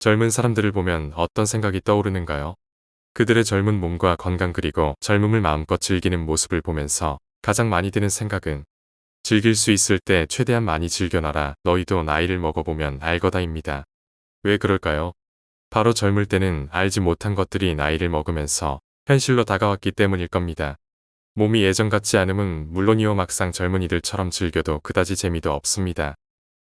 젊은 사람들을 보면 어떤 생각이 떠오르는가요? 그들의 젊은 몸과 건강 그리고 젊음을 마음껏 즐기는 모습을 보면서 가장 많이 드는 생각은 즐길 수 있을 때 최대한 많이 즐겨놔라. 너희도 나이를 먹어보면 알거다입니다. 왜 그럴까요? 바로 젊을 때는 알지 못한 것들이 나이를 먹으면서 현실로 다가왔기 때문일 겁니다. 몸이 예전 같지 않음은 물론이요, 막상 젊은이들처럼 즐겨도 그다지 재미도 없습니다.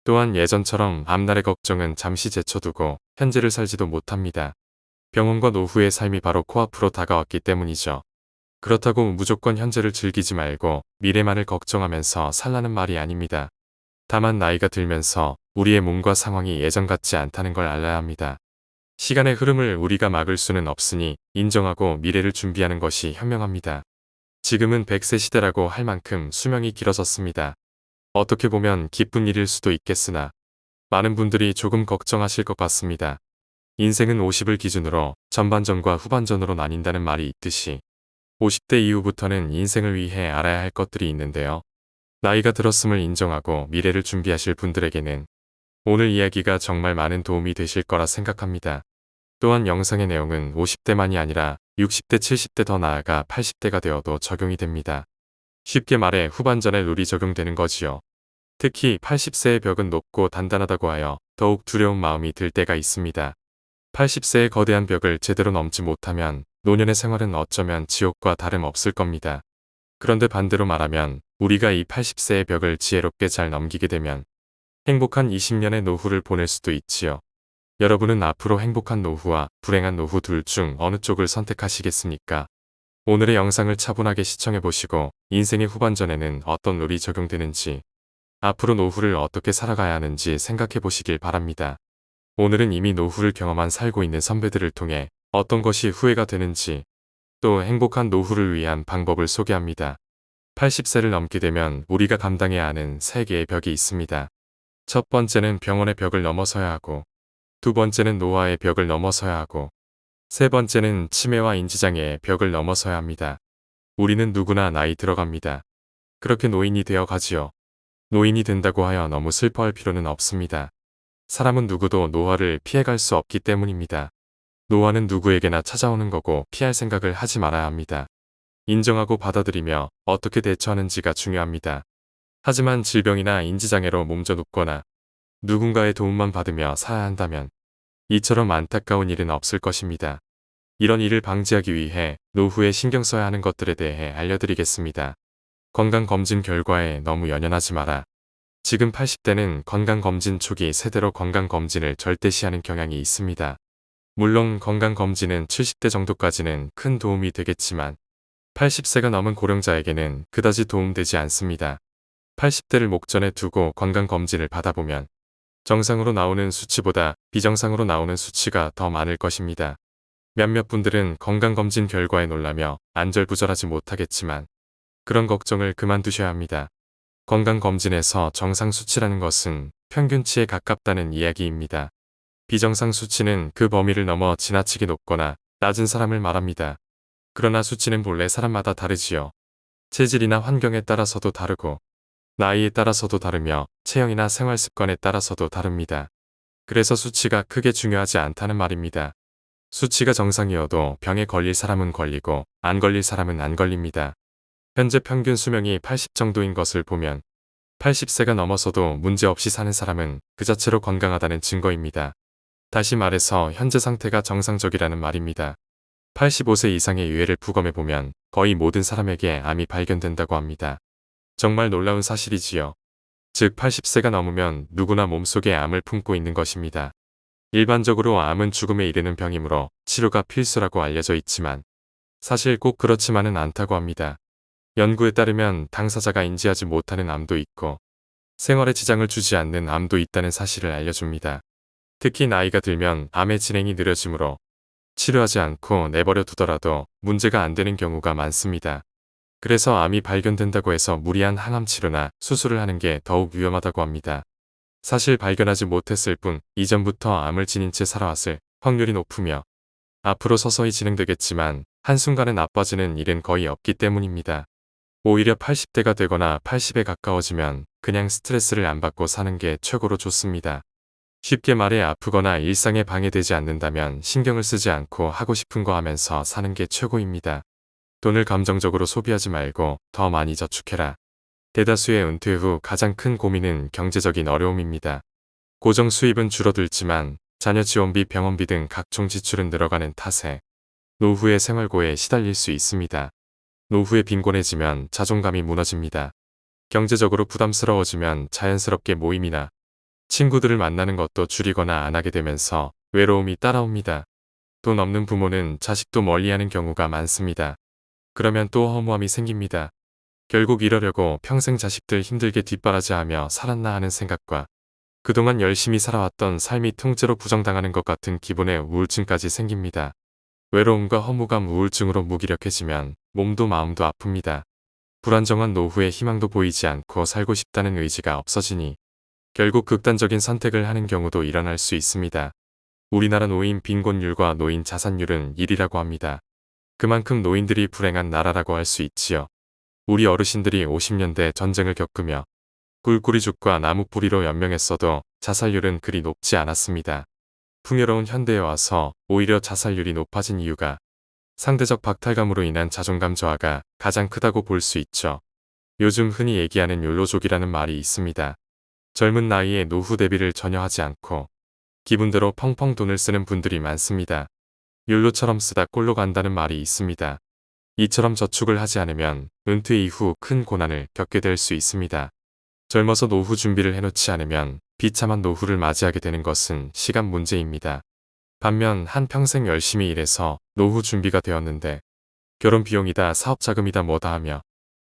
또한 예전처럼 앞날의 걱정은 잠시 제쳐두고 현재를 살지도 못합니다. 병원과 노후의 삶이 바로 코앞으로 다가왔기 때문이죠. 그렇다고 무조건 현재를 즐기지 말고 미래만을 걱정하면서 살라는 말이 아닙니다. 다만 나이가 들면서 우리의 몸과 상황이 예전 같지 않다는 걸 알아야 합니다. 시간의 흐름을 우리가 막을 수는 없으니 인정하고 미래를 준비하는 것이 현명합니다. 지금은 100세 시대라고 할 만큼 수명이 길어졌습니다. 어떻게 보면 기쁜 일일 수도 있겠으나 많은 분들이 조금 걱정하실 것 같습니다. 인생은 50을 기준으로 전반전과 후반전으로 나뉜다는 말이 있듯이 50대 이후부터는 인생을 위해 알아야 할 것들이 있는데요. 나이가 들었음을 인정하고 미래를 준비하실 분들에게는 오늘 이야기가 정말 많은 도움이 되실 거라 생각합니다. 또한 영상의 내용은 50대만이 아니라 60대, 70대 더 나아가 80대가 되어도 적용이 됩니다. 쉽게 말해 후반전에 룰이 적용되는 거지요. 특히 80세의 벽은 높고 단단하다고 하여 더욱 두려운 마음이 들 때가 있습니다. 80세의 거대한 벽을 제대로 넘지 못하면 노년의 생활은 어쩌면 지옥과 다름없을 겁니다. 그런데 반대로 말하면 우리가 이 80세의 벽을 지혜롭게 잘 넘기게 되면 행복한 20년의 노후를 보낼 수도 있지요. 여러분은 앞으로 행복한 노후와 불행한 노후 둘 중 어느 쪽을 선택하시겠습니까? 오늘의 영상을 차분하게 시청해보시고 인생의 후반전에는 어떤 룰이 적용되는지, 앞으로 노후를 어떻게 살아가야 하는지 생각해보시길 바랍니다. 오늘은 이미 노후를 경험한 살고 있는 선배들을 통해 어떤 것이 후회가 되는지, 또 행복한 노후를 위한 방법을 소개합니다. 80세를 넘게 되면 우리가 감당해야 하는 3개의 벽이 있습니다. 첫 번째는 병원의 벽을 넘어서야 하고, 두 번째는 노화의 벽을 넘어서야 하고, 세 번째는 치매와 인지장애의 벽을 넘어서야 합니다. 우리는 누구나 나이 들어갑니다. 그렇게 노인이 되어 가지요. 노인이 된다고 하여 너무 슬퍼할 필요는 없습니다. 사람은 누구도 노화를 피해갈 수 없기 때문입니다. 노화는 누구에게나 찾아오는 거고 피할 생각을 하지 말아야 합니다. 인정하고 받아들이며 어떻게 대처하는지가 중요합니다. 하지만 질병이나 인지장애로 몸져 눕거나 누군가의 도움만 받으며 살아야 한다면 이처럼 안타까운 일은 없을 것입니다. 이런 일을 방지하기 위해 노후에 신경 써야 하는 것들에 대해 알려드리겠습니다. 건강검진 결과에 너무 연연하지 마라. 지금 80대는 건강검진 초기 세대로 건강검진을 절대시하는 경향이 있습니다. 물론 건강검진은 70대 정도까지는 큰 도움이 되겠지만 80세가 넘은 고령자에게는 그다지 도움되지 않습니다. 80대를 목전에 두고 건강검진을 받아보면 정상으로 나오는 수치보다 비정상으로 나오는 수치가 더 많을 것입니다. 몇몇 분들은 건강검진 결과에 놀라며 안절부절하지 못하겠지만 그런 걱정을 그만두셔야 합니다. 건강검진에서 정상 수치라는 것은 평균치에 가깝다는 이야기입니다. 비정상 수치는 그 범위를 넘어 지나치게 높거나 낮은 사람을 말합니다. 그러나 수치는 본래 사람마다 다르지요. 체질이나 환경에 따라서도 다르고 나이에 따라서도 다르며 체형이나 생활 습관에 따라서도 다릅니다. 그래서 수치가 크게 중요하지 않다는 말입니다. 수치가 정상이어도 병에 걸릴 사람은 걸리고 안 걸릴 사람은 안 걸립니다. 현재 평균 수명이 80 정도인 것을 보면 80세가 넘어서도 문제없이 사는 사람은 그 자체로 건강하다는 증거입니다. 다시 말해서 현재 상태가 정상적이라는 말입니다. 85세 이상의 유해를 부검해보면 거의 모든 사람에게 암이 발견된다고 합니다. 정말 놀라운 사실이지요. 즉 80세가 넘으면 누구나 몸속에 암을 품고 있는 것입니다. 일반적으로 암은 죽음에 이르는 병이므로 치료가 필수라고 알려져 있지만 사실 꼭 그렇지만은 않다고 합니다. 연구에 따르면 당사자가 인지하지 못하는 암도 있고 생활에 지장을 주지 않는 암도 있다는 사실을 알려줍니다. 특히 나이가 들면 암의 진행이 느려지므로 치료하지 않고 내버려 두더라도 문제가 안 되는 경우가 많습니다. 그래서 암이 발견된다고 해서 무리한 항암 치료나 수술을 하는 게 더욱 위험하다고 합니다. 사실 발견하지 못했을 뿐 이전부터 암을 지닌 채 살아왔을 확률이 높으며 앞으로 서서히 진행되겠지만 한순간에 나빠지는 일은 거의 없기 때문입니다. 오히려 80대가 되거나 80에 가까워지면 그냥 스트레스를 안 받고 사는 게 최고로 좋습니다. 쉽게 말해 아프거나 일상에 방해되지 않는다면 신경을 쓰지 않고 하고 싶은 거 하면서 사는 게 최고입니다. 돈을 감정적으로 소비하지 말고 더 많이 저축해라. 대다수의 은퇴 후 가장 큰 고민은 경제적인 어려움입니다. 고정 수입은 줄어들지만 자녀 지원비, 병원비 등 각종 지출은 늘어가는 탓에 노후의 생활고에 시달릴 수 있습니다. 노후에 빈곤해지면 자존감이 무너집니다. 경제적으로 부담스러워지면 자연스럽게 모임이나 친구들을 만나는 것도 줄이거나 안 하게 되면서 외로움이 따라옵니다. 돈 없는 부모는 자식도 멀리하는 경우가 많습니다. 그러면 또 허무함이 생깁니다. 결국 이러려고 평생 자식들 힘들게 뒷바라지하며 살았나 하는 생각과 그동안 열심히 살아왔던 삶이 통째로 부정당하는 것 같은 기분의 우울증까지 생깁니다. 외로움과 허무감, 우울증으로 무기력해지면 몸도 마음도 아픕니다. 불안정한 노후에 희망도 보이지 않고 살고 싶다는 의지가 없어지니 결국 극단적인 선택을 하는 경우도 일어날 수 있습니다. 우리나라 노인 빈곤율과 노인 자산율은 1위라고 합니다. 그만큼 노인들이 불행한 나라라고 할 수 있지요. 우리 어르신들이 50년대 전쟁을 겪으며 꿀꿀이죽과 나무뿌리로 연명했어도 자살률은 그리 높지 않았습니다. 풍요로운 현대에 와서 오히려 자살률이 높아진 이유가 상대적 박탈감으로 인한 자존감 저하가 가장 크다고 볼 수 있죠. 요즘 흔히 얘기하는 욜로족이라는 말이 있습니다. 젊은 나이에 노후 대비를 전혀 하지 않고 기분대로 펑펑 돈을 쓰는 분들이 많습니다. 욜로처럼 쓰다 꼴로 간다는 말이 있습니다. 이처럼 저축을 하지 않으면 은퇴 이후 큰 고난을 겪게 될 수 있습니다. 젊어서 노후 준비를 해놓지 않으면 비참한 노후를 맞이하게 되는 것은 시간 문제입니다. 반면 한평생 열심히 일해서 노후 준비가 되었는데 결혼 비용이다, 사업 자금이다 뭐다 하며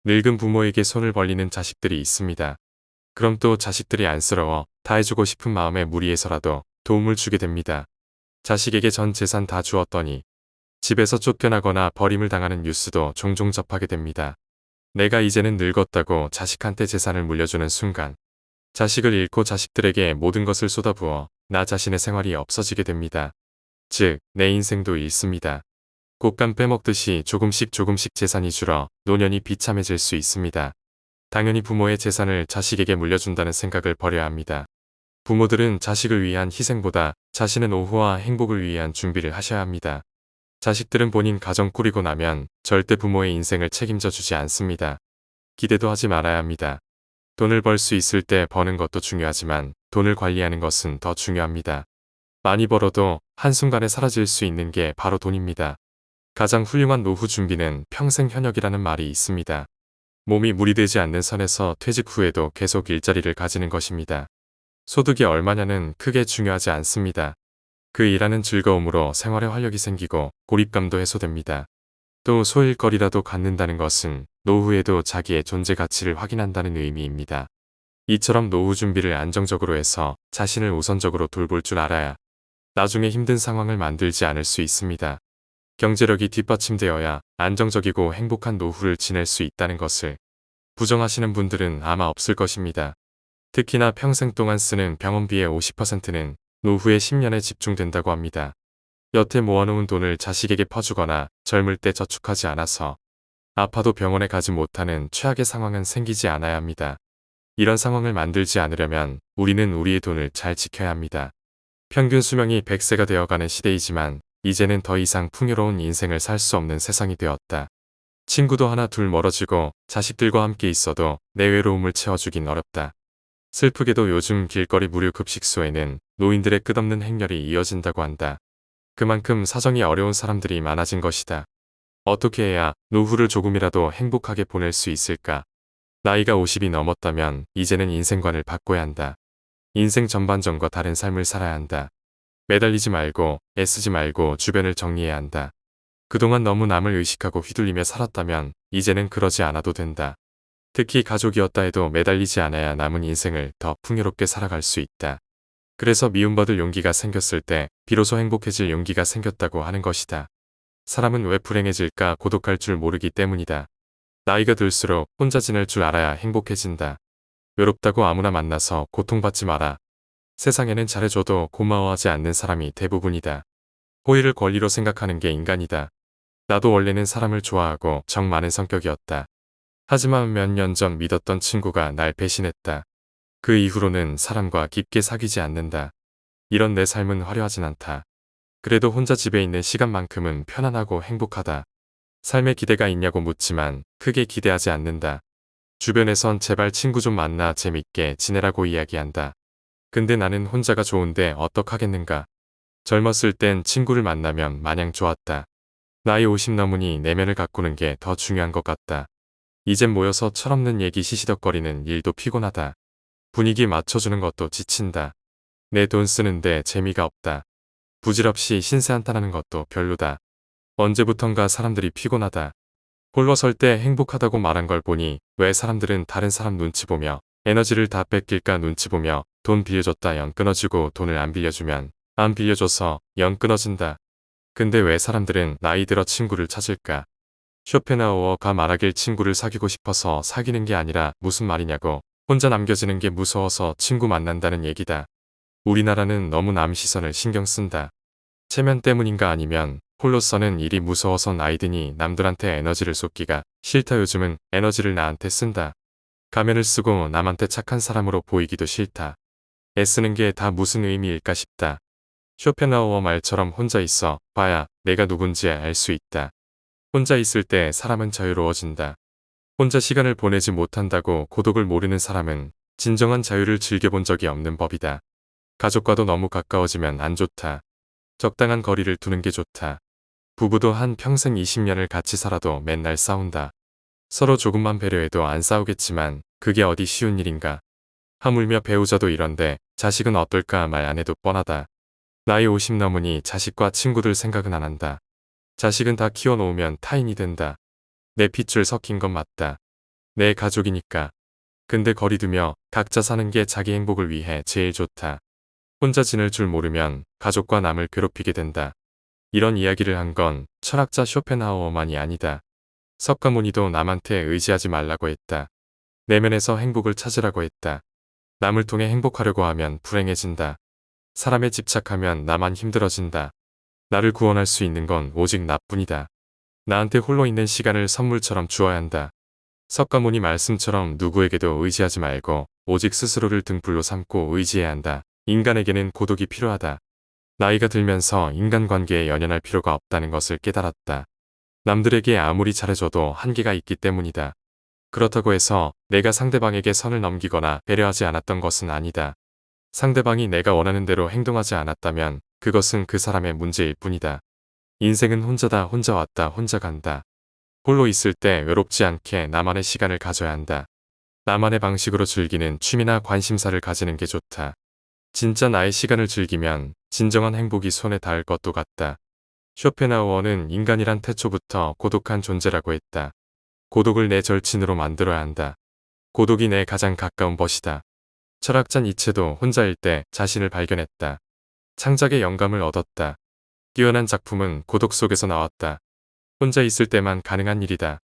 늙은 부모에게 손을 벌리는 자식들이 있습니다. 그럼 또 자식들이 안쓰러워 다 해주고 싶은 마음에 무리해서라도 도움을 주게 됩니다. 자식에게 전 재산 다 주었더니 집에서 쫓겨나거나 버림을 당하는 뉴스도 종종 접하게 됩니다. 내가 이제는 늙었다고 자식한테 재산을 물려주는 순간 자식을 잃고 자식들에게 모든 것을 쏟아부어 나 자신의 생활이 없어지게 됩니다. 즉, 내 인생도 잃습니다. 곶감 빼먹듯이 조금씩 재산이 줄어 노년이 비참해질 수 있습니다. 당연히 부모의 재산을 자식에게 물려준다는 생각을 버려야 합니다. 부모들은 자식을 위한 희생보다 자신의 노후와 행복을 위한 준비를 하셔야 합니다. 자식들은 본인 가정 꾸리고 나면 절대 부모의 인생을 책임져 주지 않습니다. 기대도 하지 말아야 합니다. 돈을 벌 수 있을 때 버는 것도 중요하지만 돈을 관리하는 것은 더 중요합니다. 많이 벌어도 한순간에 사라질 수 있는 게 바로 돈입니다. 가장 훌륭한 노후 준비는 평생 현역이라는 말이 있습니다. 몸이 무리되지 않는 선에서 퇴직 후에도 계속 일자리를 가지는 것입니다. 소득이 얼마냐는 크게 중요하지 않습니다. 그 일하는 즐거움으로 생활에 활력이 생기고 고립감도 해소됩니다. 또 소일거리라도 갖는다는 것은 노후에도 자기의 존재 가치를 확인한다는 의미입니다. 이처럼 노후 준비를 안정적으로 해서 자신을 우선적으로 돌볼 줄 알아야 나중에 힘든 상황을 만들지 않을 수 있습니다. 경제력이 뒷받침되어야 안정적이고 행복한 노후를 지낼 수 있다는 것을 부정하시는 분들은 아마 없을 것입니다. 특히나 평생 동안 쓰는 병원비의 50%는 노후의 10년에 집중된다고 합니다. 여태 모아놓은 돈을 자식에게 퍼주거나 젊을 때 저축하지 않아서 아파도 병원에 가지 못하는 최악의 상황은 생기지 않아야 합니다. 이런 상황을 만들지 않으려면 우리는 우리의 돈을 잘 지켜야 합니다. 평균 수명이 100세가 되어가는 시대이지만 이제는 더 이상 풍요로운 인생을 살 수 없는 세상이 되었다. 친구도 하나 둘 멀어지고 자식들과 함께 있어도 내 외로움을 채워주긴 어렵다. 슬프게도 요즘 길거리 무료 급식소에는 노인들의 끝없는 행렬이 이어진다고 한다. 그만큼 사정이 어려운 사람들이 많아진 것이다. 어떻게 해야 노후를 조금이라도 행복하게 보낼 수 있을까? 나이가 50이 넘었다면 이제는 인생관을 바꿔야 한다. 인생 전반전과 다른 삶을 살아야 한다. 매달리지 말고 애쓰지 말고 주변을 정리해야 한다. 그동안 너무 남을 의식하고 휘둘리며 살았다면 이제는 그러지 않아도 된다. 특히 가족이었다 해도 매달리지 않아야 남은 인생을 더 풍요롭게 살아갈 수 있다. 그래서 미움받을 용기가 생겼을 때 비로소 행복해질 용기가 생겼다고 하는 것이다. 사람은 왜 불행해질까? 고독할 줄 모르기 때문이다. 나이가 들수록 혼자 지낼 줄 알아야 행복해진다. 외롭다고 아무나 만나서 고통받지 마라. 세상에는 잘해줘도 고마워하지 않는 사람이 대부분이다. 호의를 권리로 생각하는 게 인간이다. 나도 원래는 사람을 좋아하고 정 많은 성격이었다. 하지만 몇 년 전 믿었던 친구가 날 배신했다. 그 이후로는 사람과 깊게 사귀지 않는다. 이런 내 삶은 화려하진 않다. 그래도 혼자 집에 있는 시간만큼은 편안하고 행복하다. 삶에 기대가 있냐고 묻지만 크게 기대하지 않는다. 주변에선 제발 친구 좀 만나 재밌게 지내라고 이야기한다. 근데 나는 혼자가 좋은데 어떡하겠는가. 젊었을 땐 친구를 만나면 마냥 좋았다. 나이 50 넘으니 내면을 가꾸는 게 더 중요한 것 같다. 이젠 모여서 철없는 얘기 시시덕거리는 일도 피곤하다. 분위기 맞춰주는 것도 지친다. 내 돈 쓰는데 재미가 없다. 부질없이 신세 한탄하는 것도 별로다. 언제부턴가 사람들이 피곤하다. 홀로 설 때 행복하다고 말한 걸 보니 왜 사람들은 다른 사람 눈치 보며 에너지를 다 뺏길까 눈치 보며 돈 빌려줬다 영 끊어지고 돈을 안 빌려주면 안 빌려줘서 영 끊어진다. 근데 왜 사람들은 나이 들어 친구를 찾을까? 쇼펜하우어가 말하길 친구를 사귀고 싶어서 사귀는 게 아니라 무슨 말이냐고. 혼자 남겨지는 게 무서워서 친구 만난다는 얘기다. 우리나라는 너무 남 시선을 신경 쓴다. 체면 때문인가 아니면 홀로서는 일이 무서워서 나이 드니 남들한테 에너지를 쏟기가 싫다. 요즘은 에너지를 나한테 쓴다. 가면을 쓰고 남한테 착한 사람으로 보이기도 싫다. 애쓰는 게 다 무슨 의미일까 싶다. 쇼펜하우어 말처럼 혼자 있어 봐야 내가 누군지 알 수 있다. 혼자 있을 때 사람은 자유로워진다. 혼자 시간을 보내지 못한다고 고독을 모르는 사람은 진정한 자유를 즐겨본 적이 없는 법이다. 가족과도 너무 가까워지면 안 좋다. 적당한 거리를 두는 게 좋다. 부부도 한 평생 20년을 같이 살아도 맨날 싸운다. 서로 조금만 배려해도 안 싸우겠지만 그게 어디 쉬운 일인가. 하물며 배우자도 이런데 자식은 어떨까 말 안 해도 뻔하다. 나이 50 넘으니 자식과 친구들 생각은 안 한다. 자식은 다 키워놓으면 타인이 된다. 내 핏줄 섞인 건 맞다. 내 가족이니까. 근데 거리 두며 각자 사는 게 자기 행복을 위해 제일 좋다. 혼자 지낼 줄 모르면 가족과 남을 괴롭히게 된다. 이런 이야기를 한 건 철학자 쇼펜하우어만이 아니다. 석가모니도 남한테 의지하지 말라고 했다. 내면에서 행복을 찾으라고 했다. 남을 통해 행복하려고 하면 불행해진다. 사람에 집착하면 나만 힘들어진다. 나를 구원할 수 있는 건 오직 나뿐이다. 나한테 홀로 있는 시간을 선물처럼 주어야 한다. 석가모니 말씀처럼 누구에게도 의지하지 말고 오직 스스로를 등불로 삼고 의지해야 한다. 인간에게는 고독이 필요하다. 나이가 들면서 인간관계에 연연할 필요가 없다는 것을 깨달았다. 남들에게 아무리 잘해줘도 한계가 있기 때문이다. 그렇다고 해서 내가 상대방에게 선을 넘기거나 배려하지 않았던 것은 아니다. 상대방이 내가 원하는 대로 행동하지 않았다면 그것은 그 사람의 문제일 뿐이다. 인생은 혼자다. 혼자 왔다. 혼자 간다. 홀로 있을 때 외롭지 않게 나만의 시간을 가져야 한다. 나만의 방식으로 즐기는 취미나 관심사를 가지는 게 좋다. 진짜 나의 시간을 즐기면 진정한 행복이 손에 닿을 것도 같다. 쇼펜하우어는 인간이란 태초부터 고독한 존재라고 했다. 고독을 내 절친으로 만들어야 한다. 고독이 내 가장 가까운 벗이다. 철학자 니체도 혼자일 때 자신을 발견했다. 창작의 영감을 얻었다. 뛰어난 작품은 고독 속에서 나왔다. 혼자 있을 때만 가능한 일이다.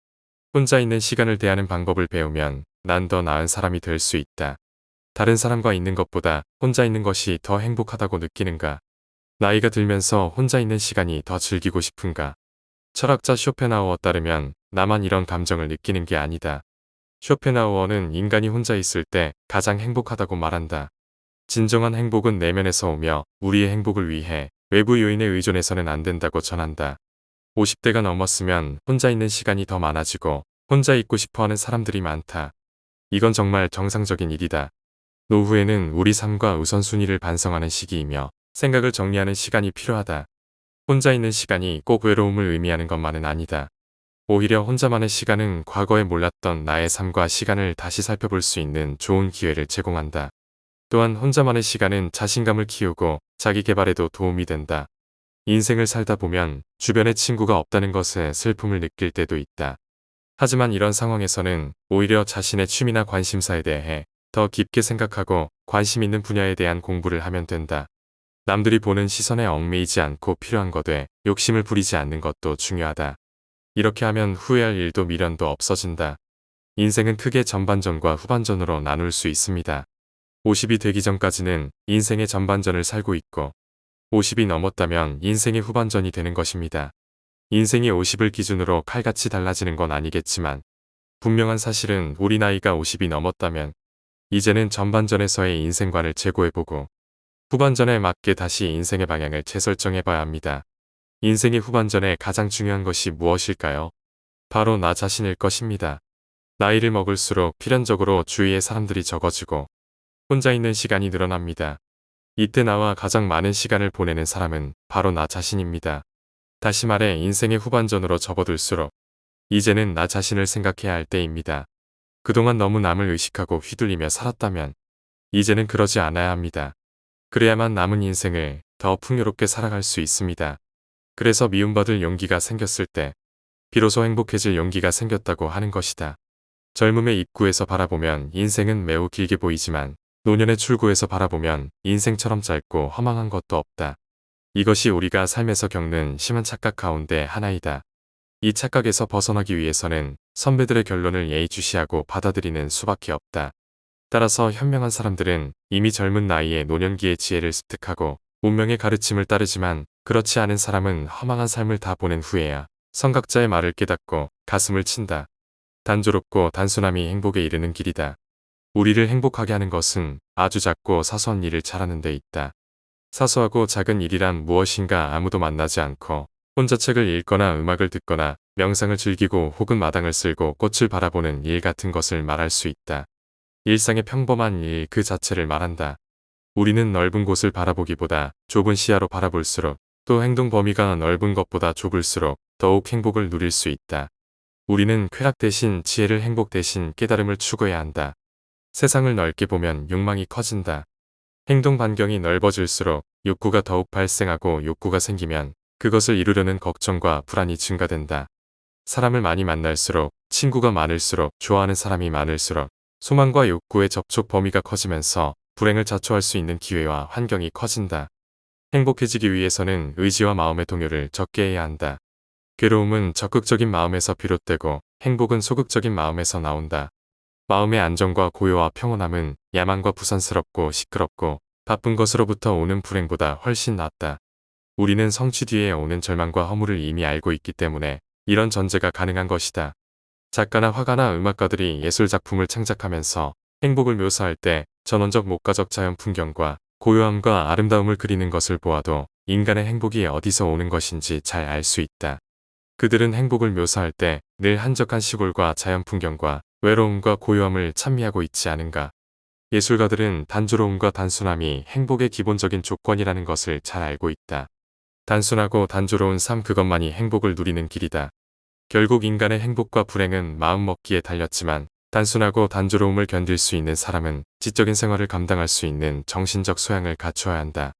혼자 있는 시간을 대하는 방법을 배우면 난 더 나은 사람이 될 수 있다. 다른 사람과 있는 것보다 혼자 있는 것이 더 행복하다고 느끼는가? 나이가 들면서 혼자 있는 시간이 더 즐기고 싶은가? 철학자 쇼펜하우어 따르면 나만 이런 감정을 느끼는 게 아니다. 쇼펜하우어는 인간이 혼자 있을 때 가장 행복하다고 말한다. 진정한 행복은 내면에서 오며 우리의 행복을 위해 외부 요인에 의존해서는 안 된다고 전한다. 50대가 넘었으면 혼자 있는 시간이 더 많아지고 혼자 있고 싶어하는 사람들이 많다. 이건 정말 정상적인 일이다. 노후에는 우리 삶과 우선순위를 반성하는 시기이며 생각을 정리하는 시간이 필요하다. 혼자 있는 시간이 꼭 외로움을 의미하는 것만은 아니다. 오히려 혼자만의 시간은 과거에 몰랐던 나의 삶과 시간을 다시 살펴볼 수 있는 좋은 기회를 제공한다. 또한 혼자만의 시간은 자신감을 키우고 자기 개발에도 도움이 된다. 인생을 살다 보면 주변에 친구가 없다는 것에 슬픔을 느낄 때도 있다. 하지만 이런 상황에서는 오히려 자신의 취미나 관심사에 대해 더 깊게 생각하고 관심 있는 분야에 대한 공부를 하면 된다. 남들이 보는 시선에 얽매이지 않고 필요한 것에 욕심을 부리지 않는 것도 중요하다. 이렇게 하면 후회할 일도 미련도 없어진다. 인생은 크게 전반전과 후반전으로 나눌 수 있습니다. 50이 되기 전까지는 인생의 전반전을 살고 있고 50이 넘었다면 인생의 후반전이 되는 것입니다. 인생이 50을 기준으로 칼같이 달라지는 건 아니겠지만 분명한 사실은 우리 나이가 50이 넘었다면 이제는 전반전에서의 인생관을 재고해보고 후반전에 맞게 다시 인생의 방향을 재설정해 봐야 합니다. 인생의 후반전에 가장 중요한 것이 무엇일까요? 바로 나 자신일 것입니다. 나이를 먹을수록 필연적으로 주위의 사람들이 적어지고 혼자 있는 시간이 늘어납니다. 이때 나와 가장 많은 시간을 보내는 사람은 바로 나 자신입니다. 다시 말해 인생의 후반전으로 접어들수록 이제는 나 자신을 생각해야 할 때입니다. 그동안 너무 남을 의식하고 휘둘리며 살았다면 이제는 그러지 않아야 합니다. 그래야만 남은 인생을 더 풍요롭게 살아갈 수 있습니다. 그래서 미움받을 용기가 생겼을 때 비로소 행복해질 용기가 생겼다고 하는 것이다. 젊음의 입구에서 바라보면 인생은 매우 길게 보이지만 노년의 출구에서 바라보면 인생처럼 짧고 허망한 것도 없다. 이것이 우리가 삶에서 겪는 심한 착각 가운데 하나이다. 이 착각에서 벗어나기 위해서는 선배들의 결론을 예의주시하고 받아들이는 수밖에 없다. 따라서 현명한 사람들은 이미 젊은 나이에 노년기의 지혜를 습득하고 운명의 가르침을 따르지만 그렇지 않은 사람은 허망한 삶을 다 보낸 후에야 선각자의 말을 깨닫고 가슴을 친다. 단조롭고 단순함이 행복에 이르는 길이다. 우리를 행복하게 하는 것은 아주 작고 사소한 일을 잘하는 데 있다. 사소하고 작은 일이란 무엇인가 아무도 만나지 않고 혼자 책을 읽거나 음악을 듣거나 명상을 즐기고 혹은 마당을 쓸고 꽃을 바라보는 일 같은 것을 말할 수 있다. 일상의 평범한 일 그 자체를 말한다. 우리는 넓은 곳을 바라보기보다 좁은 시야로 바라볼수록 또 행동 범위가 넓은 것보다 좁을수록 더욱 행복을 누릴 수 있다. 우리는 쾌락 대신 지혜를 행복 대신 깨달음을 추구해야 한다. 세상을 넓게 보면 욕망이 커진다. 행동 반경이 넓어질수록 욕구가 더욱 발생하고 욕구가 생기면 그것을 이루려는 걱정과 불안이 증가된다. 사람을 많이 만날수록 친구가 많을수록 좋아하는 사람이 많을수록 소망과 욕구의 접촉 범위가 커지면서 불행을 자초할 수 있는 기회와 환경이 커진다. 행복해지기 위해서는 의지와 마음의 동요를 적게 해야 한다. 괴로움은 적극적인 마음에서 비롯되고 행복은 소극적인 마음에서 나온다. 마음의 안정과 고요와 평온함은 야만과 부산스럽고 시끄럽고 바쁜 것으로부터 오는 불행보다 훨씬 낫다. 우리는 성취 뒤에 오는 절망과 허물을 이미 알고 있기 때문에 이런 전제가 가능한 것이다. 작가나 화가나 음악가들이 예술작품을 창작하면서 행복을 묘사할 때 전원적 목가적 자연 풍경과 고요함과 아름다움을 그리는 것을 보아도 인간의 행복이 어디서 오는 것인지 잘 알 수 있다. 그들은 행복을 묘사할 때 늘 한적한 시골과 자연 풍경과 외로움과 고요함을 찬미하고 있지 않은가. 예술가들은 단조로움과 단순함이 행복의 기본적인 조건이라는 것을 잘 알고 있다. 단순하고 단조로운 삶 그것만이 행복을 누리는 길이다. 결국 인간의 행복과 불행은 마음먹기에 달렸지만 단순하고 단조로움을 견딜 수 있는 사람은 지적인 생활을 감당할 수 있는 정신적 소양을 갖추어야 한다.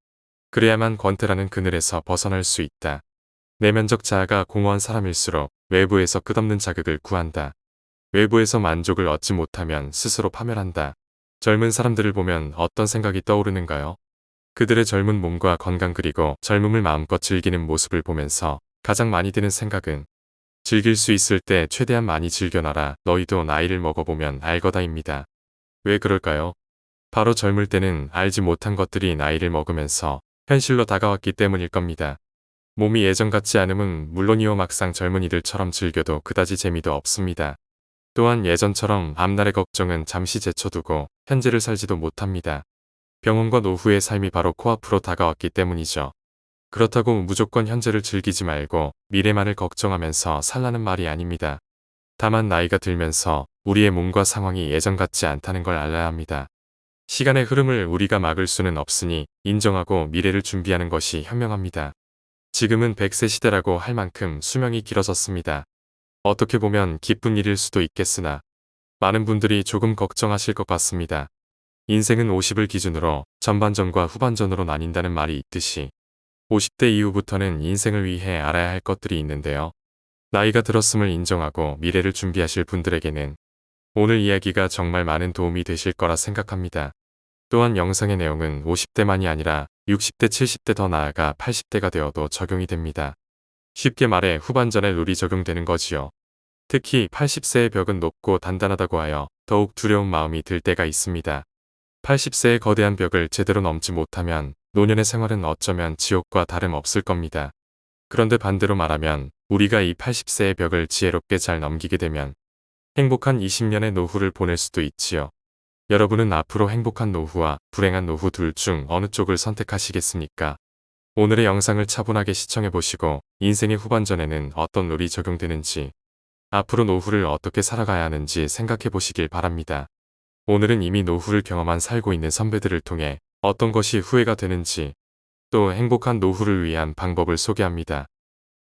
그래야만 권태라는 그늘에서 벗어날 수 있다. 내면적 자아가 공허한 사람일수록 외부에서 끝없는 자극을 구한다. 외부에서 만족을 얻지 못하면 스스로 파멸한다. 젊은 사람들을 보면 어떤 생각이 떠오르는가요? 그들의 젊은 몸과 건강 그리고 젊음을 마음껏 즐기는 모습을 보면서 가장 많이 드는 생각은 즐길 수 있을 때 최대한 많이 즐겨놔라. 너희도 나이를 먹어보면 알거다입니다. 왜 그럴까요? 바로 젊을 때는 알지 못한 것들이 나이를 먹으면서 현실로 다가왔기 때문일 겁니다. 몸이 예전 같지 않음은 물론이요 막상 젊은이들처럼 즐겨도 그다지 재미도 없습니다. 또한 예전처럼 앞날의 걱정은 잠시 제쳐두고 현재를 살지도 못합니다. 병원과 노후의 삶이 바로 코앞으로 다가왔기 때문이죠. 그렇다고 무조건 현재를 즐기지 말고 미래만을 걱정하면서 살라는 말이 아닙니다. 다만 나이가 들면서 우리의 몸과 상황이 예전 같지 않다는 걸 알아야 합니다. 시간의 흐름을 우리가 막을 수는 없으니 인정하고 미래를 준비하는 것이 현명합니다. 지금은 100세 시대라고 할 만큼 수명이 길어졌습니다. 어떻게 보면 기쁜 일일 수도 있겠으나 많은 분들이 조금 걱정하실 것 같습니다. 인생은 50을 기준으로 전반전과 후반전으로 나뉜다는 말이 있듯이 50대 이후부터는 인생을 위해 알아야 할 것들이 있는데요. 나이가 들었음을 인정하고 미래를 준비하실 분들에게는 오늘 이야기가 정말 많은 도움이 되실 거라 생각합니다. 또한 영상의 내용은 50대만이 아니라 60대, 70대 더 나아가 80대가 되어도 적용이 됩니다. 쉽게 말해 후반전에 룰이 적용되는 거지요. 특히 80세의 벽은 높고 단단하다고 하여 더욱 두려운 마음이 들 때가 있습니다. 80세의 거대한 벽을 제대로 넘지 못하면 노년의 생활은 어쩌면 지옥과 다름없을 겁니다. 그런데 반대로 말하면 우리가 이 80세의 벽을 지혜롭게 잘 넘기게 되면 행복한 20년의 노후를 보낼 수도 있지요. 여러분은 앞으로 행복한 노후와 불행한 노후 둘 중 어느 쪽을 선택하시겠습니까? 오늘의 영상을 차분하게 시청해보시고 인생의 후반전에는 어떤 룰이 적용되는지, 앞으로 노후를 어떻게 살아가야 하는지 생각해보시길 바랍니다. 오늘은 이미 노후를 경험한 살고 있는 선배들을 통해 어떤 것이 후회가 되는지, 또 행복한 노후를 위한 방법을 소개합니다.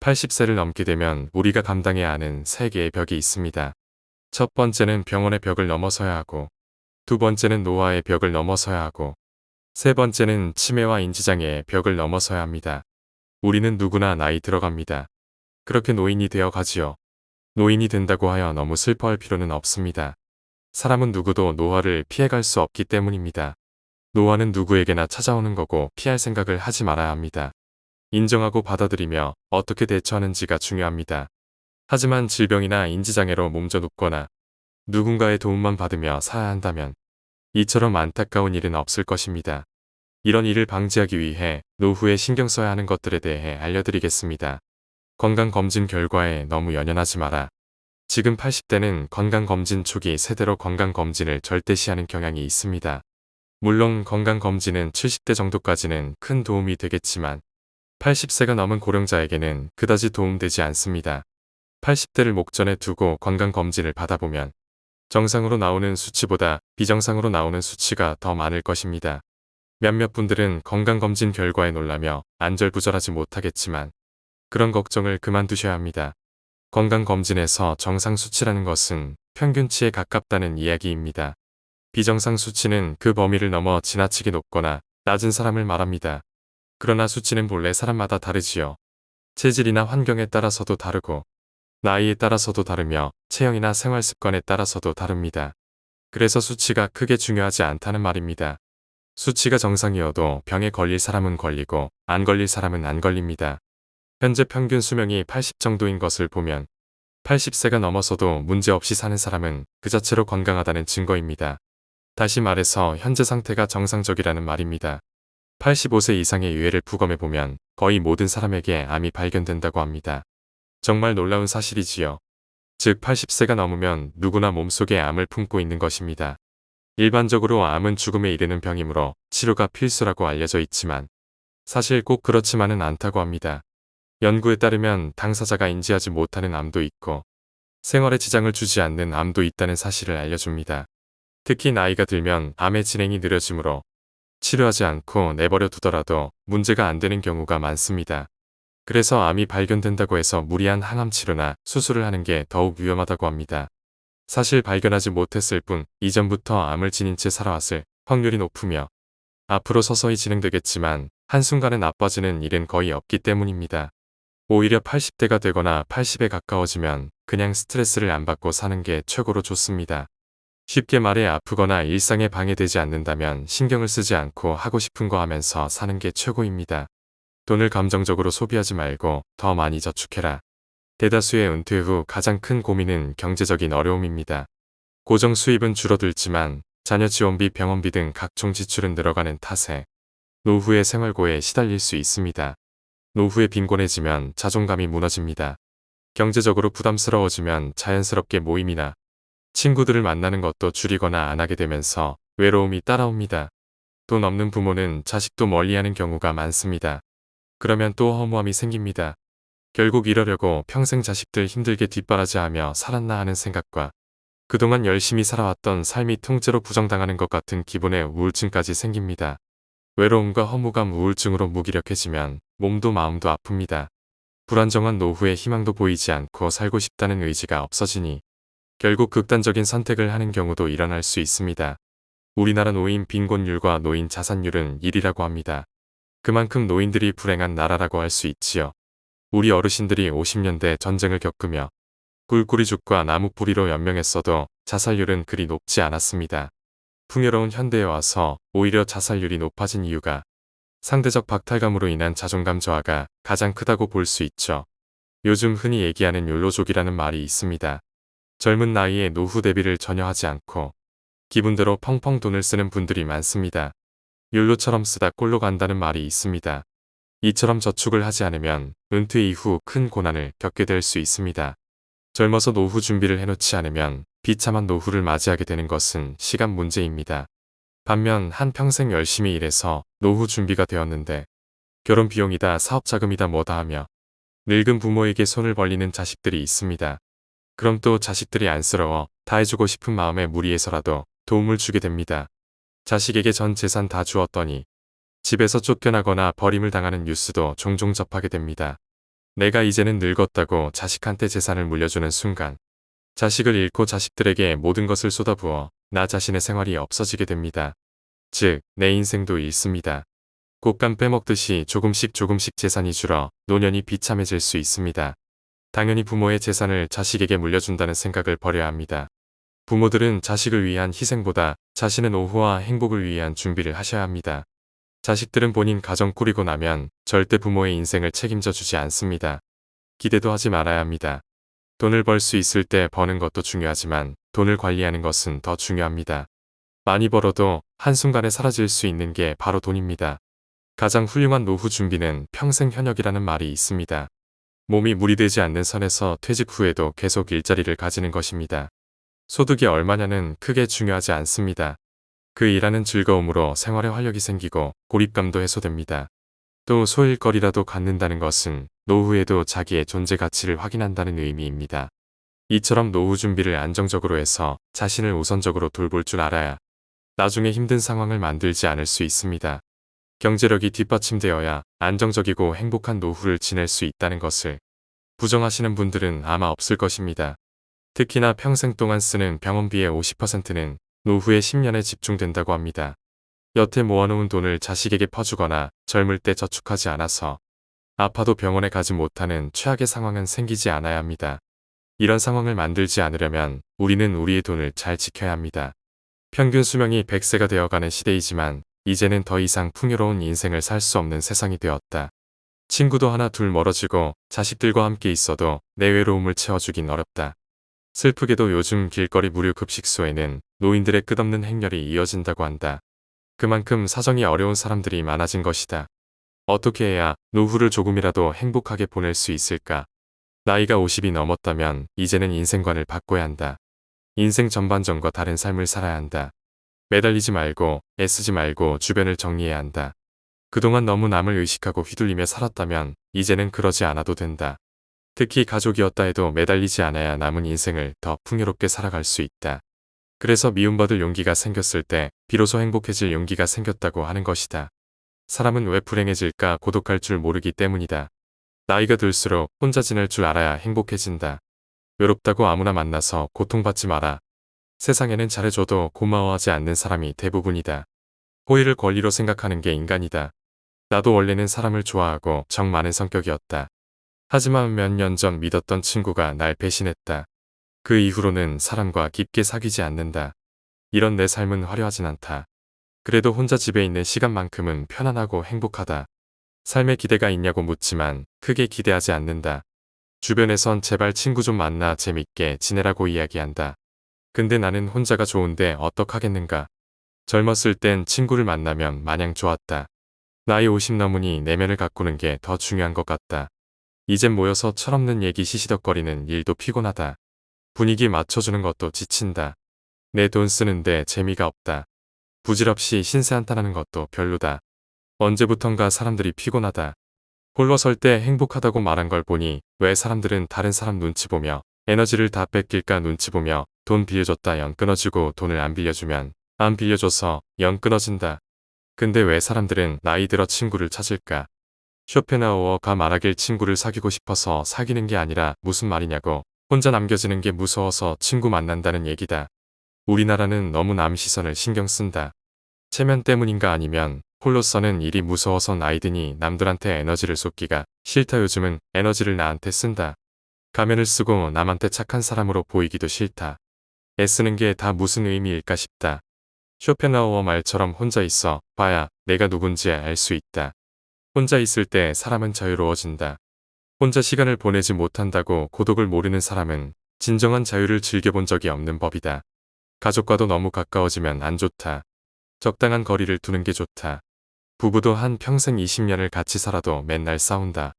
80세를 넘게 되면 우리가 감당해야 하는 3개의 벽이 있습니다. 첫 번째는 병원의 벽을 넘어서야 하고, 두 번째는 노화의 벽을 넘어서야 하고, 세 번째는 치매와 인지장애의 벽을 넘어서야 합니다. 우리는 누구나 나이 들어갑니다. 그렇게 노인이 되어 가지요. 노인이 된다고 하여 너무 슬퍼할 필요는 없습니다. 사람은 누구도 노화를 피해갈 수 없기 때문입니다. 노화는 누구에게나 찾아오는 거고 피할 생각을 하지 말아야 합니다. 인정하고 받아들이며 어떻게 대처하는지가 중요합니다. 하지만 질병이나 인지장애로 몸져 눕거나 누군가의 도움만 받으며 살아야 한다면 이처럼 안타까운 일은 없을 것입니다. 이런 일을 방지하기 위해 노후에 신경 써야 하는 것들에 대해 알려드리겠습니다. 건강검진 결과에 너무 연연하지 마라. 지금 80대는 건강검진 초기 세대로 건강검진을 절대시하는 경향이 있습니다. 물론 건강검진은 70대 정도까지는 큰 도움이 되겠지만 80세가 넘은 고령자에게는 그다지 도움되지 않습니다. 80대를 목전에 두고 건강검진을 받아보면 정상으로 나오는 수치보다 비정상으로 나오는 수치가 더 많을 것입니다. 몇몇 분들은 건강검진 결과에 놀라며 안절부절하지 못하겠지만 그런 걱정을 그만두셔야 합니다. 건강검진에서 정상 수치라는 것은 평균치에 가깝다는 이야기입니다. 비정상 수치는 그 범위를 넘어 지나치게 높거나 낮은 사람을 말합니다. 그러나 수치는 본래 사람마다 다르지요. 체질이나 환경에 따라서도 다르고 나이에 따라서도 다르며 체형이나 생활 습관에 따라서도 다릅니다. 그래서 수치가 크게 중요하지 않다는 말입니다. 수치가 정상이어도 병에 걸릴 사람은 걸리고 안 걸릴 사람은 안 걸립니다. 현재 평균 수명이 80 정도인 것을 보면 80세가 넘어서도 문제없이 사는 사람은 그 자체로 건강하다는 증거입니다. 다시 말해서 현재 상태가 정상적이라는 말입니다. 85세 이상의 유해를 부검해보면 거의 모든 사람에게 암이 발견된다고 합니다. 정말 놀라운 사실이지요. 즉 80세가 넘으면 누구나 몸속에 암을 품고 있는 것입니다. 일반적으로 암은 죽음에 이르는 병이므로 치료가 필수라고 알려져 있지만 사실 꼭 그렇지만은 않다고 합니다. 연구에 따르면 당사자가 인지하지 못하는 암도 있고 생활에 지장을 주지 않는 암도 있다는 사실을 알려줍니다. 특히 나이가 들면 암의 진행이 느려지므로 치료하지 않고 내버려 두더라도 문제가 안 되는 경우가 많습니다. 그래서 암이 발견된다고 해서 무리한 항암 치료나 수술을 하는 게 더욱 위험하다고 합니다. 사실 발견하지 못했을 뿐 이전부터 암을 지닌 채 살아왔을 확률이 높으며 앞으로 서서히 진행되겠지만 한순간에 나빠지는 일은 거의 없기 때문입니다. 오히려 80대가 되거나 80에 가까워지면 그냥 스트레스를 안 받고 사는 게 최고로 좋습니다. 쉽게 말해 아프거나 일상에 방해되지 않는다면 신경을 쓰지 않고 하고 싶은 거 하면서 사는 게 최고입니다. 돈을 감정적으로 소비하지 말고 더 많이 저축해라. 대다수의 은퇴 후 가장 큰 고민은 경제적인 어려움입니다. 고정 수입은 줄어들지만 자녀 지원비, 병원비 등 각종 지출은 늘어가는 탓에 노후의 생활고에 시달릴 수 있습니다. 노후에 빈곤해지면 자존감이 무너집니다. 경제적으로 부담스러워지면 자연스럽게 모임이나 친구들을 만나는 것도 줄이거나 안 하게 되면서 외로움이 따라옵니다. 돈 없는 부모는 자식도 멀리하는 경우가 많습니다. 그러면 또 허무함이 생깁니다. 결국 이러려고 평생 자식들 힘들게 뒷바라지하며 살았나 하는 생각과 그동안 열심히 살아왔던 삶이 통째로 부정당하는 것 같은 기분의 우울증까지 생깁니다. 외로움과 허무감, 우울증으로 무기력해지면 몸도 마음도 아픕니다. 불안정한 노후에 희망도 보이지 않고 살고 싶다는 의지가 없어지니 결국 극단적인 선택을 하는 경우도 일어날 수 있습니다. 우리나라 노인 빈곤율과 노인 자산율은 1위라고 합니다. 그만큼 노인들이 불행한 나라라고 할 수 있지요. 우리 어르신들이 50년대 전쟁을 겪으며 꿀꿀이 죽과 나무 뿌리로 연명했어도 자살률은 그리 높지 않았습니다. 풍요로운 현대에 와서 오히려 자살률이 높아진 이유가 상대적 박탈감으로 인한 자존감 저하가 가장 크다고 볼 수 있죠. 요즘 흔히 얘기하는 욜로족이라는 말이 있습니다. 젊은 나이에 노후 대비를 전혀 하지 않고 기분대로 펑펑 돈을 쓰는 분들이 많습니다. 욜로처럼 쓰다 꼴로 간다는 말이 있습니다. 이처럼 저축을 하지 않으면 은퇴 이후 큰 고난을 겪게 될 수 있습니다. 젊어서 노후 준비를 해놓지 않으면 비참한 노후를 맞이하게 되는 것은 시간 문제입니다. 반면 한평생 열심히 일해서 노후 준비가 되었는데 결혼 비용이다 사업 자금이다 뭐다 하며 늙은 부모에게 손을 벌리는 자식들이 있습니다. 그럼 또 자식들이 안쓰러워 다 해주고 싶은 마음에 무리해서라도 도움을 주게 됩니다. 자식에게 전 재산 다 주었더니 집에서 쫓겨나거나 버림을 당하는 뉴스도 종종 접하게 됩니다. 내가 이제는 늙었다고 자식한테 재산을 물려주는 순간 자식을 잃고 자식들에게 모든 것을 쏟아부어 나 자신의 생활이 없어지게 됩니다. 즉, 내 인생도 잃습니다. 곶감 빼먹듯이 조금씩 재산이 줄어 노년이 비참해질 수 있습니다. 당연히 부모의 재산을 자식에게 물려준다는 생각을 버려야 합니다. 부모들은 자식을 위한 희생보다 자신의 노후와 행복을 위한 준비를 하셔야 합니다. 자식들은 본인 가정 꾸리고 나면 절대 부모의 인생을 책임져 주지 않습니다. 기대도 하지 말아야 합니다. 돈을 벌 수 있을 때 버는 것도 중요하지만 돈을 관리하는 것은 더 중요합니다. 많이 벌어도 한순간에 사라질 수 있는 게 바로 돈입니다. 가장 훌륭한 노후 준비는 평생 현역이라는 말이 있습니다. 몸이 무리되지 않는 선에서 퇴직 후에도 계속 일자리를 가지는 것입니다. 소득이 얼마냐는 크게 중요하지 않습니다. 그 일하는 즐거움으로 생활에 활력이 생기고 고립감도 해소됩니다. 또 소일거리라도 갖는다는 것은 노후에도 자기의 존재 가치를 확인한다는 의미입니다. 이처럼 노후 준비를 안정적으로 해서 자신을 우선적으로 돌볼 줄 알아야 나중에 힘든 상황을 만들지 않을 수 있습니다. 경제력이 뒷받침되어야 안정적이고 행복한 노후를 지낼 수 있다는 것을 부정하시는 분들은 아마 없을 것입니다. 특히나 평생 동안 쓰는 병원비의 50%는 노후의 10년에 집중된다고 합니다. 여태 모아놓은 돈을 자식에게 퍼주거나 젊을 때 저축하지 않아서 아파도 병원에 가지 못하는 최악의 상황은 생기지 않아야 합니다. 이런 상황을 만들지 않으려면 우리는 우리의 돈을 잘 지켜야 합니다. 평균 수명이 100세가 되어가는 시대이지만 이제는 더 이상 풍요로운 인생을 살 수 없는 세상이 되었다. 친구도 하나 둘 멀어지고 자식들과 함께 있어도 내 외로움을 채워주긴 어렵다. 슬프게도 요즘 길거리 무료 급식소에는 노인들의 끝없는 행렬이 이어진다고 한다. 그만큼 사정이 어려운 사람들이 많아진 것이다. 어떻게 해야 노후를 조금이라도 행복하게 보낼 수 있을까? 나이가 50이 넘었다면 이제는 인생관을 바꿔야 한다. 인생 전반전과 다른 삶을 살아야 한다. 매달리지 말고 애쓰지 말고 주변을 정리해야 한다. 그동안 너무 남을 의식하고 휘둘리며 살았다면 이제는 그러지 않아도 된다. 특히 가족이었다 해도 매달리지 않아야 남은 인생을 더 풍요롭게 살아갈 수 있다. 그래서 미움받을 용기가 생겼을 때 비로소 행복해질 용기가 생겼다고 하는 것이다. 사람은 왜 불행해질까? 고독할 줄 모르기 때문이다. 나이가 들수록 혼자 지낼 줄 알아야 행복해진다. 외롭다고 아무나 만나서 고통받지 마라. 세상에는 잘해줘도 고마워하지 않는 사람이 대부분이다. 호의를 권리로 생각하는 게 인간이다. 나도 원래는 사람을 좋아하고 정 많은 성격이었다. 하지만 몇 년 전 믿었던 친구가 날 배신했다. 그 이후로는 사람과 깊게 사귀지 않는다. 이런 내 삶은 화려하진 않다. 그래도 혼자 집에 있는 시간만큼은 편안하고 행복하다. 삶에 기대가 있냐고 묻지만 크게 기대하지 않는다. 주변에선 제발 친구 좀 만나 재밌게 지내라고 이야기한다. 근데 나는 혼자가 좋은데 어떡하겠는가. 젊었을 땐 친구를 만나면 마냥 좋았다. 나이 50 넘으니 내면을 가꾸는 게 더 중요한 것 같다. 이젠 모여서 철없는 얘기 시시덕거리는 일도 피곤하다. 분위기 맞춰주는 것도 지친다. 내 돈 쓰는데 재미가 없다. 부질없이 신세 한탄하는 것도 별로다. 언제부턴가 사람들이 피곤하다. 홀로 설 때 행복하다고 말한 걸 보니 왜 사람들은 다른 사람 눈치 보며 에너지를 다 뺏길까 눈치 보며 돈 빌려줬다 영 끊어지고 돈을 안 빌려주면 안 빌려줘서 영 끊어진다. 근데 왜 사람들은 나이 들어 친구를 찾을까? 쇼펜하우어가 말하길 친구를 사귀고 싶어서 사귀는 게 아니라 무슨 말이냐고 혼자 남겨지는 게 무서워서 친구 만난다는 얘기다. 우리나라는 너무 남 시선을 신경 쓴다. 체면 때문인가 아니면 홀로서는 일이 무서워서 나이 드니 남들한테 에너지를 쏟기가 싫다. 요즘은 에너지를 나한테 쓴다. 가면을 쓰고 남한테 착한 사람으로 보이기도 싫다. 애쓰는 게 다 무슨 의미일까 싶다. 쇼펜하우어 말처럼 혼자 있어 봐야 내가 누군지 알 수 있다. 혼자 있을 때 사람은 자유로워진다. 혼자 시간을 보내지 못한다고 고독을 모르는 사람은 진정한 자유를 즐겨본 적이 없는 법이다. 가족과도 너무 가까워지면 안 좋다. 적당한 거리를 두는 게 좋다. 부부도 한 평생 20년을 같이 살아도 맨날 싸운다.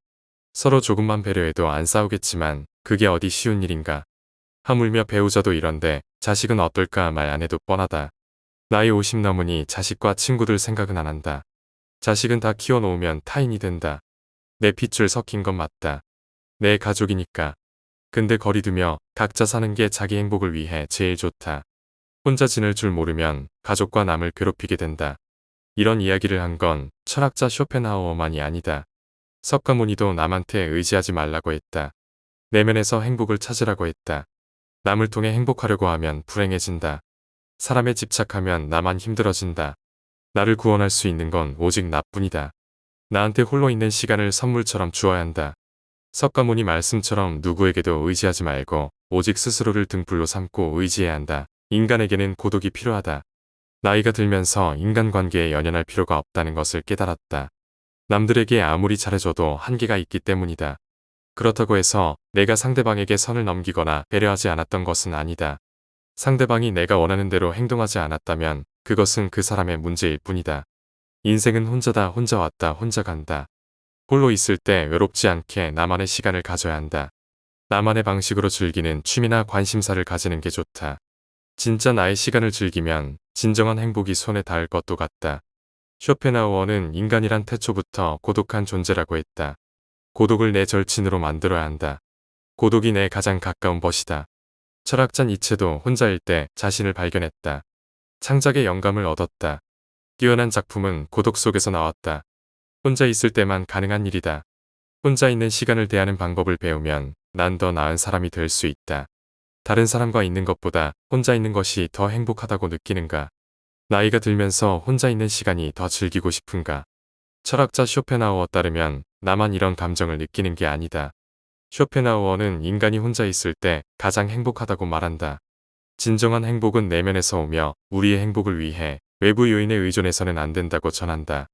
서로 조금만 배려해도 안 싸우겠지만 그게 어디 쉬운 일인가. 하물며 배우자도 이런데 자식은 어떨까 말 안 해도 뻔하다. 나이 50 넘으니 자식과 친구들 생각은 안 한다. 자식은 다 키워놓으면 타인이 된다. 내 핏줄 섞인 건 맞다. 내 가족이니까. 근데 거리두며 각자 사는 게 자기 행복을 위해 제일 좋다. 혼자 지낼 줄 모르면 가족과 남을 괴롭히게 된다. 이런 이야기를 한 건 철학자 쇼펜하우어만이 아니다. 석가모니도 남한테 의지하지 말라고 했다. 내면에서 행복을 찾으라고 했다. 남을 통해 행복하려고 하면 불행해진다. 사람에 집착하면 나만 힘들어진다. 나를 구원할 수 있는 건 오직 나뿐이다. 나한테 홀로 있는 시간을 선물처럼 주어야 한다. 석가모니 말씀처럼 누구에게도 의지하지 말고 오직 스스로를 등불로 삼고 의지해야 한다. 인간에게는 고독이 필요하다. 나이가 들면서 인간관계에 연연할 필요가 없다는 것을 깨달았다. 남들에게 아무리 잘해줘도 한계가 있기 때문이다. 그렇다고 해서 내가 상대방에게 선을 넘기거나 배려하지 않았던 것은 아니다. 상대방이 내가 원하는 대로 행동하지 않았다면 그것은 그 사람의 문제일 뿐이다. 인생은 혼자다. 혼자 왔다. 혼자 간다. 홀로 있을 때 외롭지 않게 나만의 시간을 가져야 한다. 나만의 방식으로 즐기는 취미나 관심사를 가지는 게 좋다. 진짜 나의 시간을 즐기면 진정한 행복이 손에 닿을 것도 같다. 쇼펜하우어는 인간이란 태초부터 고독한 존재라고 했다. 고독을 내 절친으로 만들어야 한다. 고독이 내 가장 가까운 벗이다. 철학자 니체도 혼자일 때 자신을 발견했다. 창작의 영감을 얻었다. 뛰어난 작품은 고독 속에서 나왔다. 혼자 있을 때만 가능한 일이다. 혼자 있는 시간을 대하는 방법을 배우면 난 더 나은 사람이 될 수 있다. 다른 사람과 있는 것보다 혼자 있는 것이 더 행복하다고 느끼는가? 나이가 들면서 혼자 있는 시간이 더 즐기고 싶은가? 철학자 쇼펜하우어 따르면 나만 이런 감정을 느끼는 게 아니다. 쇼펜하우어는 인간이 혼자 있을 때 가장 행복하다고 말한다. 진정한 행복은 내면에서 오며 우리의 행복을 위해 외부 요인에 의존해서는 안 된다고 전한다.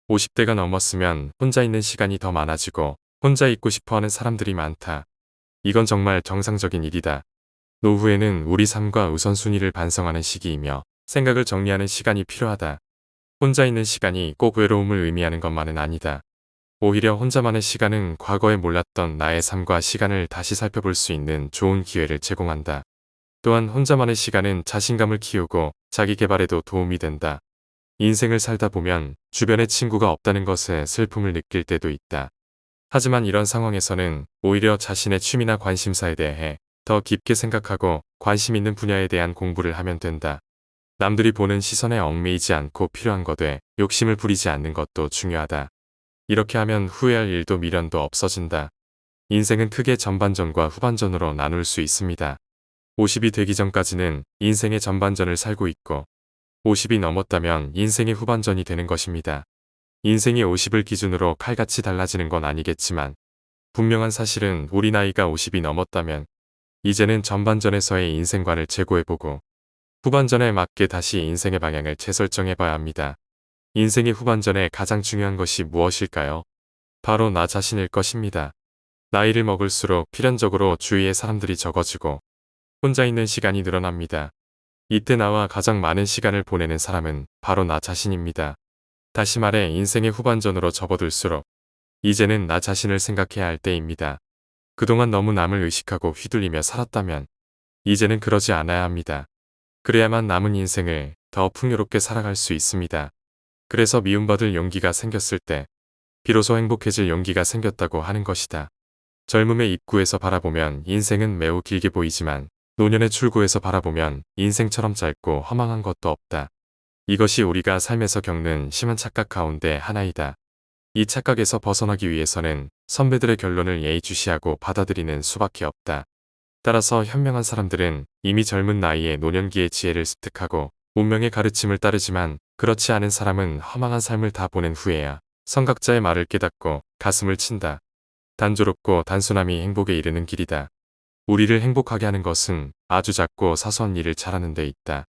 50대가 넘었으면 혼자 있는 시간이 더 많아지고 혼자 있고 싶어하는 사람들이 많다. 이건 정말 정상적인 일이다. 노후에는 우리 삶과 우선순위를 반성하는 시기이며 생각을 정리하는 시간이 필요하다. 혼자 있는 시간이 꼭 외로움을 의미하는 것만은 아니다. 오히려 혼자만의 시간은 과거에 몰랐던 나의 삶과 시간을 다시 살펴볼 수 있는 좋은 기회를 제공한다. 또한 혼자만의 시간은 자신감을 키우고 자기 개발에도 도움이 된다. 인생을 살다 보면 주변에 친구가 없다는 것에 슬픔을 느낄 때도 있다. 하지만 이런 상황에서는 오히려 자신의 취미나 관심사에 대해 더 깊게 생각하고 관심 있는 분야에 대한 공부를 하면 된다. 남들이 보는 시선에 얽매이지 않고 필요한 것에 욕심을 부리지 않는 것도 중요하다. 이렇게 하면 후회할 일도 미련도 없어진다. 인생은 크게 전반전과 후반전으로 나눌 수 있습니다. 50이 되기 전까지는 인생의 전반전을 살고 있고 50이 넘었다면 인생의 후반전이 되는 것입니다. 인생이 50을 기준으로 칼같이 달라지는 건 아니겠지만 분명한 사실은 우리 나이가 50이 넘었다면 이제는 전반전에서의 인생관을 재고해보고 후반전에 맞게 다시 인생의 방향을 재설정해봐야 합니다. 인생의 후반전에 가장 중요한 것이 무엇일까요? 바로 나 자신일 것입니다. 나이를 먹을수록 필연적으로 주위의 사람들이 적어지고 혼자 있는 시간이 늘어납니다. 이때 나와 가장 많은 시간을 보내는 사람은 바로 나 자신입니다. 다시 말해 인생의 후반전으로 접어들수록 이제는 나 자신을 생각해야 할 때입니다. 그동안 너무 남을 의식하고 휘둘리며 살았다면 이제는 그러지 않아야 합니다. 그래야만 남은 인생을 더 풍요롭게 살아갈 수 있습니다. 그래서 미움받을 용기가 생겼을 때 비로소 행복해질 용기가 생겼다고 하는 것이다. 젊음의 입구에서 바라보면 인생은 매우 길게 보이지만 노년의 출구에서 바라보면 인생처럼 짧고 허망한 것도 없다. 이것이 우리가 삶에서 겪는 심한 착각 가운데 하나이다. 이 착각에서 벗어나기 위해서는 선배들의 결론을 예의주시하고 받아들이는 수밖에 없다. 따라서 현명한 사람들은 이미 젊은 나이에 노년기의 지혜를 습득하고 운명의 가르침을 따르지만 그렇지 않은 사람은 허망한 삶을 다 보낸 후에야 선각자의 말을 깨닫고 가슴을 친다. 단조롭고 단순함이 행복에 이르는 길이다. 우리를 행복하게 하는 것은 아주 작고 사소한 일을 잘하는 데 있다.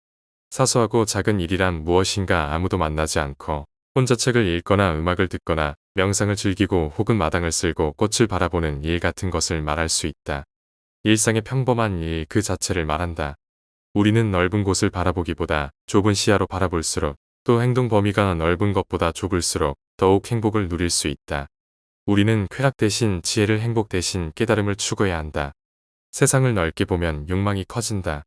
사소하고 작은 일이란 무엇인가 아무도 만나지 않고 혼자 책을 읽거나 음악을 듣거나 명상을 즐기고 혹은 마당을 쓸고 꽃을 바라보는 일 같은 것을 말할 수 있다. 일상의 평범한 일 그 자체를 말한다. 우리는 넓은 곳을 바라보기보다 좁은 시야로 바라볼수록 또 행동 범위가 넓은 것보다 좁을수록 더욱 행복을 누릴 수 있다. 우리는 쾌락 대신 지혜를 행복 대신 깨달음을 추구해야 한다. 세상을 넓게 보면 욕망이 커진다.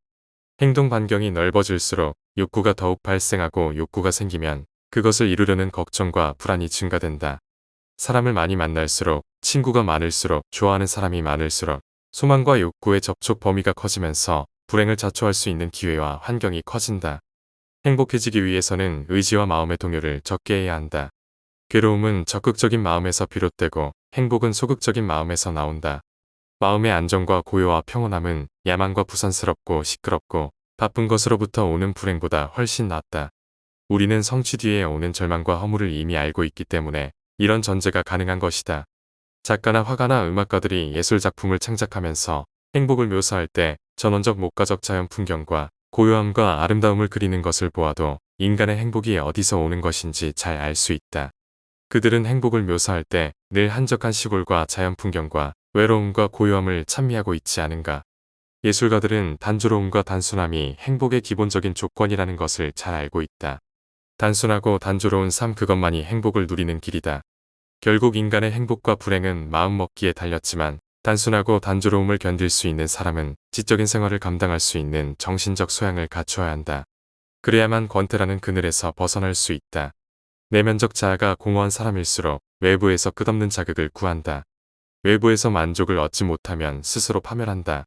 행동 반경이 넓어질수록 욕구가 더욱 발생하고 욕구가 생기면 그것을 이루려는 걱정과 불안이 증가된다. 사람을 많이 만날수록, 친구가 많을수록, 좋아하는 사람이 많을수록 소망과 욕구의 접촉 범위가 커지면서 불행을 자초할 수 있는 기회와 환경이 커진다. 행복해지기 위해서는 의지와 마음의 동요를 적게 해야 한다. 괴로움은 적극적인 마음에서 비롯되고 행복은 소극적인 마음에서 나온다. 마음의 안정과 고요와 평온함은 야만과 부산스럽고 시끄럽고 바쁜 것으로부터 오는 불행보다 훨씬 낫다. 우리는 성취 뒤에 오는 절망과 허물을 이미 알고 있기 때문에 이런 전제가 가능한 것이다. 작가나 화가나 음악가들이 예술작품을 창작하면서 행복을 묘사할 때 전원적 목가적 자연 풍경과 고요함과 아름다움을 그리는 것을 보아도 인간의 행복이 어디서 오는 것인지 잘 알 수 있다. 그들은 행복을 묘사할 때 늘 한적한 시골과 자연 풍경과 외로움과 고요함을 찬미하고 있지 않은가. 예술가들은 단조로움과 단순함이 행복의 기본적인 조건이라는 것을 잘 알고 있다. 단순하고 단조로운 삶 그것만이 행복을 누리는 길이다. 결국 인간의 행복과 불행은 마음먹기에 달렸지만 단순하고 단조로움을 견딜 수 있는 사람은 지적인 생활을 감당할 수 있는 정신적 소양을 갖추어야 한다. 그래야만 권태라는 그늘에서 벗어날 수 있다. 내면적 자아가 공허한 사람일수록 외부에서 끝없는 자극을 구한다. 외부에서 만족을 얻지 못하면 스스로 파멸한다.